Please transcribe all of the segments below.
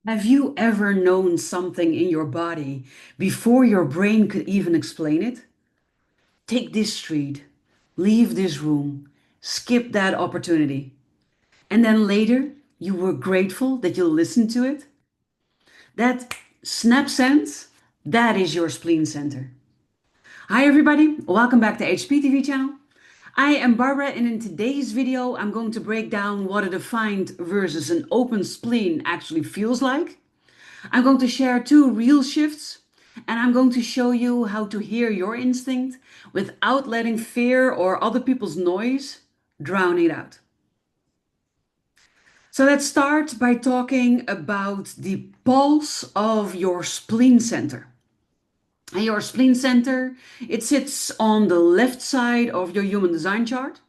Have you ever known something in your body before your brain could even explain it? Take this street, leave this room, skip that opportunity, and then later you were grateful that you listened to it? That snap sense, that is your spleen center. Hi everybody, welcome back to HPTV channel. I am Barbara and in today's video I'm going to break down what a defined versus an open spleen actually feels like. I'm going to share two real shifts and I'm going to show you how to hear your instinct without letting fear or other people's noise drown it out. So let's start by talking about the pulse of your spleen center. And your spleen center, it sits on the left side of your human design chart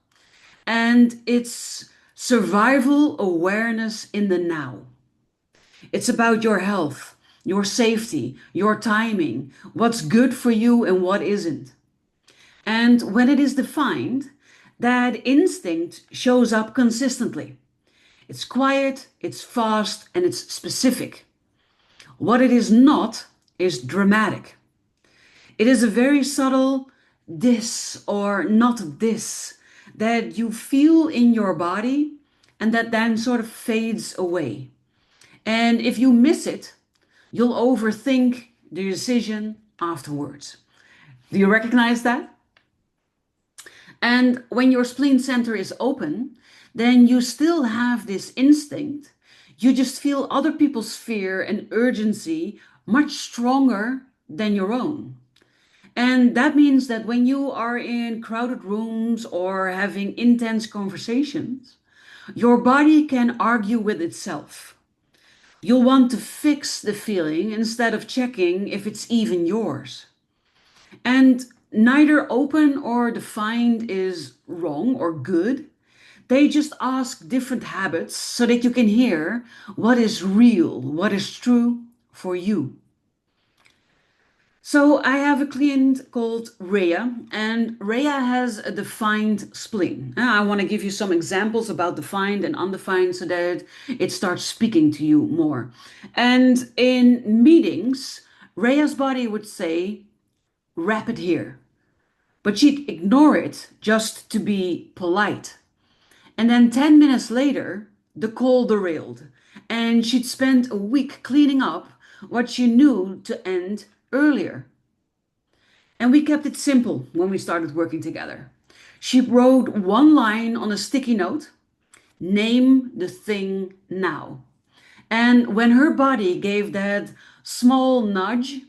and it's survival awareness in the now. It's about your health, your safety, your timing, what's good for you and what isn't. And when it is defined, that instinct shows up consistently. It's quiet, it's fast, and it's specific. What it is not is dramatic. It is a very subtle this or not this that you feel in your body and that then sort of fades away. And if you miss it, you'll overthink the decision afterwards. Do you recognize that? And when your spleen center is open, then you still have this instinct. You just feel other people's fear and urgency much stronger than your own. And that means that when you are in crowded rooms or having intense conversations, your body can argue with itself. You'll want to fix the feeling instead of checking if it's even yours. And neither open or defined is wrong or good. They just ask different habits so that you can hear what is real, what is true for you. So I have a client called Rhea, and Rhea has a defined spleen. I want to give you some examples about defined and undefined so that it starts speaking to you more. And in meetings, Rhea's body would say, wrap it here. But she'd ignore it just to be polite. And then 10 minutes later, the call derailed, and she'd spent a week cleaning up what she knew to end earlier. And we kept it simple when we started working together. She wrote one line on a sticky note, name the thing now. And when her body gave that small nudge,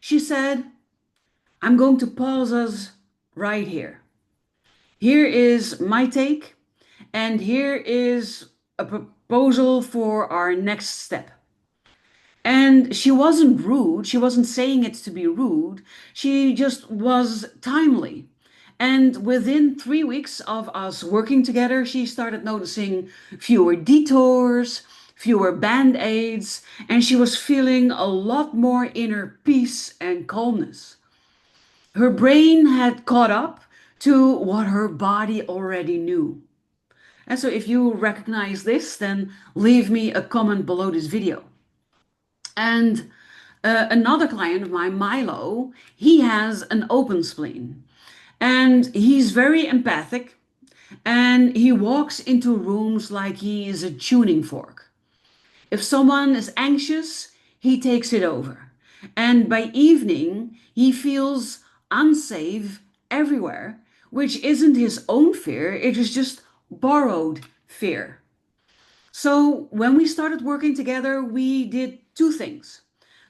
she said, I'm going to pause us right here. Here is my take, and here is a proposal for our next step. And she wasn't rude. She wasn't saying it to be rude. She just was timely. And within 3 weeks of us working together, she started noticing fewer detours, fewer band-aids, and she was feeling a lot more inner peace and calmness. Her brain had caught up to what her body already knew. And so if you recognize this, then leave me a comment below this video. And another client of mine, Milo, he has an open spleen and he's very empathic and he walks into rooms like he is a tuning fork. If someone is anxious, he takes it over. And by evening, he feels unsafe everywhere, which isn't his own fear, it is just borrowed fear. So when we started working together, we did two things.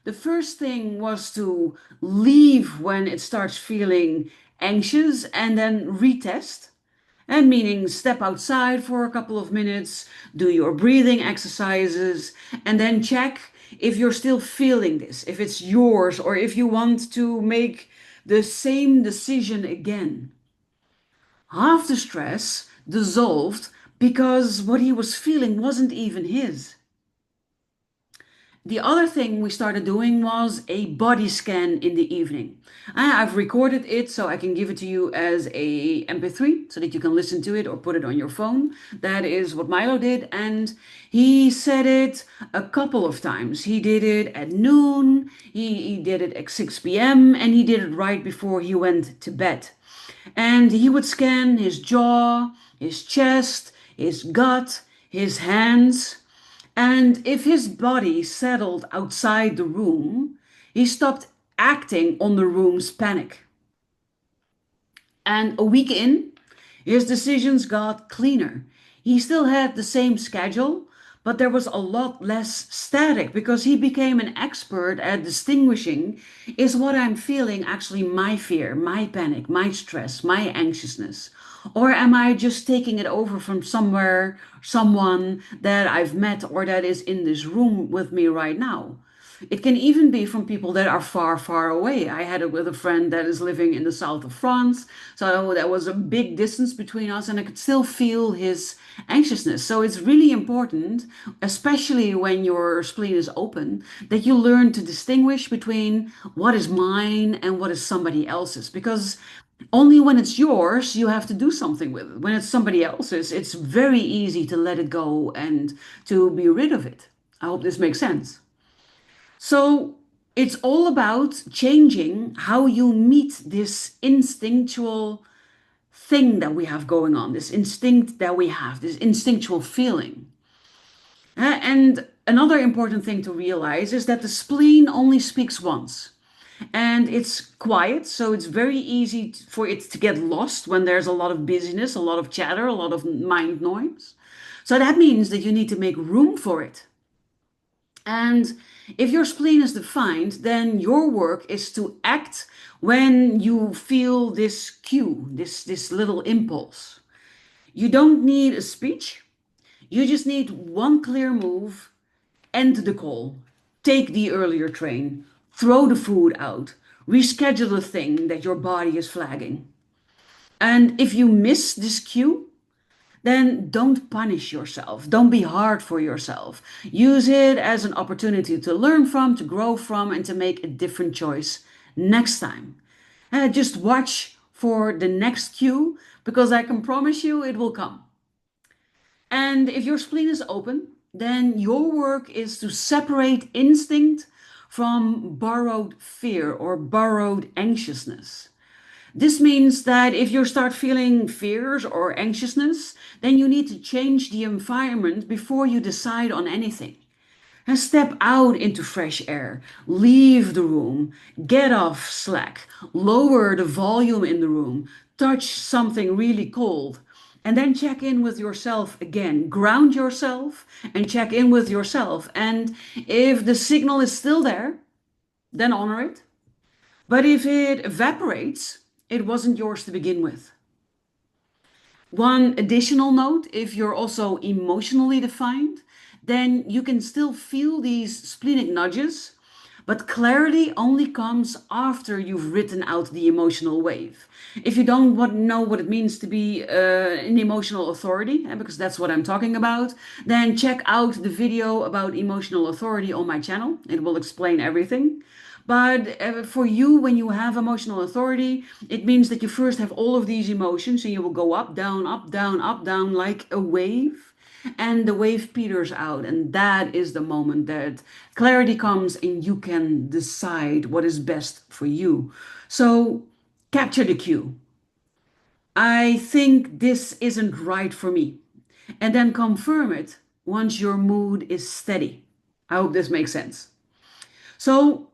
The first thing was to leave when it starts feeling anxious and then retest. And meaning step outside for a couple of minutes, do your breathing exercises, and then check if you're still feeling this, if it's yours, or if you want to make the same decision again. Half the stress dissolved because what he was feeling wasn't even his. The other thing we started doing was a body scan in the evening. I've recorded it so I can give it to you as a MP3 so that you can listen to it or put it on your phone. That is what Milo did, and he said it a couple of times. He did it at noon, he did it at 6 p.m., and he did it right before he went to bed. And he would scan his jaw, his chest, his gut, his hands. And if his body settled outside the room, he stopped acting on the room's panic. And a week in, his decisions got cleaner. He still had the same schedule, but there was a lot less static because he became an expert at distinguishing, is what I'm feeling actually my fear, my panic, my stress, my anxiousness? Or am I just taking it over from somewhere, someone that I've met or that is in this room with me right now? It can even be from people that are far, far away. I had it with a friend that is living in the south of France. So there was a big distance between us, and I could still feel his anxiousness. So it's really important, especially when your spleen is open, that you learn to distinguish between what is mine and what is somebody else's. Because only when it's yours, you have to do something with it. When it's somebody else's, it's very easy to let it go and to be rid of it. I hope this makes sense. So it's all about changing how you meet this instinctual thing that we have going on, this instinct that we have, this instinctual feeling. And another important thing to realize is that the spleen only speaks once. And it's quiet, so it's very easy for it to get lost when there's a lot of busyness, a lot of chatter, a lot of mind noise. So that means that you need to make room for it. And if your spleen is defined, then your work is to act when you feel this cue, this little impulse. You don't need a speech. You just need one clear move, end the call, take the earlier train, throw the food out, reschedule the thing that your body is flagging. And if you miss this cue, then don't punish yourself. Don't be hard for yourself. Use it as an opportunity to learn from, to grow from, and to make a different choice next time. Just watch for the next cue because I can promise you it will come. And if your spleen is open, then your work is to separate instinct from borrowed fear or borrowed anxiousness. This means that if you start feeling fears or anxiousness, then you need to change the environment before you decide on anything. And step out into fresh air, leave the room, get off slack, lower the volume in the room, touch something really cold, and then check in with yourself again. Ground yourself and check in with yourself. And if the signal is still there, then honor it. But if it evaporates, it wasn't yours to begin with. One additional note, if you're also emotionally defined, then you can still feel these splenic nudges, but clarity only comes after you've written out the emotional wave. If you don't know what it means to be an emotional authority, because that's what I'm talking about, then check out the video about emotional authority on my channel. It will explain everything. But for you, when you have emotional authority, it means that you first have all of these emotions and you will go up, down, up, down, up, down like a wave. And the wave peters out. And that is the moment that clarity comes and you can decide what is best for you. So capture the cue. I think this isn't right for me. And then confirm it once your mood is steady. I hope this makes sense. So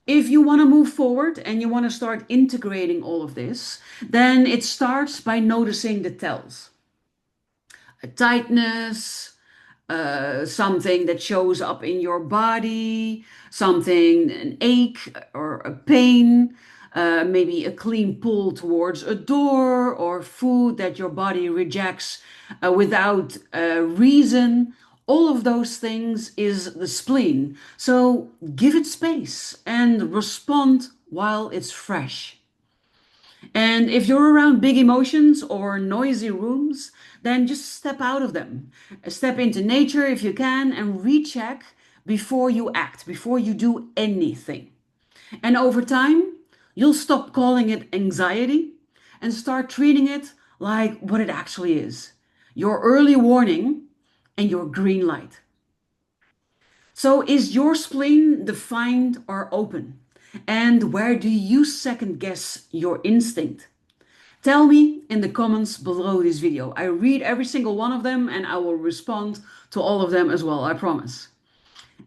if you want to move forward and you want to start integrating all of this, then it starts by noticing the tells. A tightness, something that shows up in your body, something, an ache or a pain, maybe a clean pull towards a door or food that your body rejects without reason. All of those things is the spleen. So give it space and respond while it's fresh. And if you're around big emotions or noisy rooms, then just step out of them. Step into nature if you can and recheck before you act, before you do anything. And over time, you'll stop calling it anxiety and start treating it like what it actually is, your early warning and your green light. So, is your spleen defined or open? And where do you second guess your instinct? Tell me in the comments below this video. I read every single one of them and I will respond to all of them as well, I promise.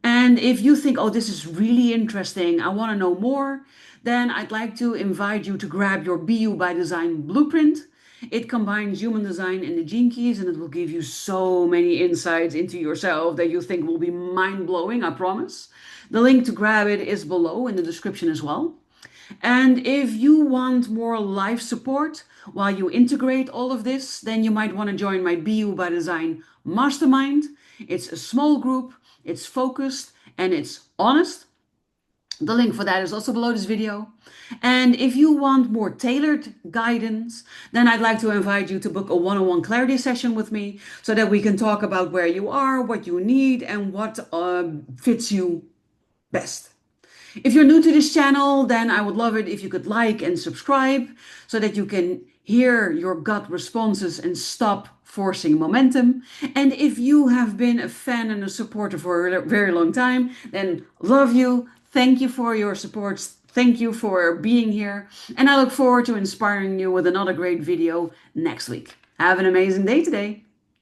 And if you think, oh, this is really interesting, I want to know more, then I'd like to invite you to grab your Be You by Design blueprint. It combines human design and the gene keys, and it will give you so many insights into yourself that you think will be mind blowing, I promise. The link to grab it is below in the description as well. And if you want more live support while you integrate all of this, then you might want to join my Be You by Design Mastermind. It's a small group, it's focused, and it's honest. The link for that is also below this video. And if you want more tailored guidance, then I'd like to invite you to book a one-on-one clarity session with me so that we can talk about where you are, what you need, and what fits you best. If you're new to this channel, then I would love it if you could like and subscribe so that you can hear your gut responses and stop forcing momentum. And if you have been a fan and a supporter for a very long time, then love you. Thank you for your support. Thank you for being here. And I look forward to inspiring you with another great video next week. Have an amazing day today.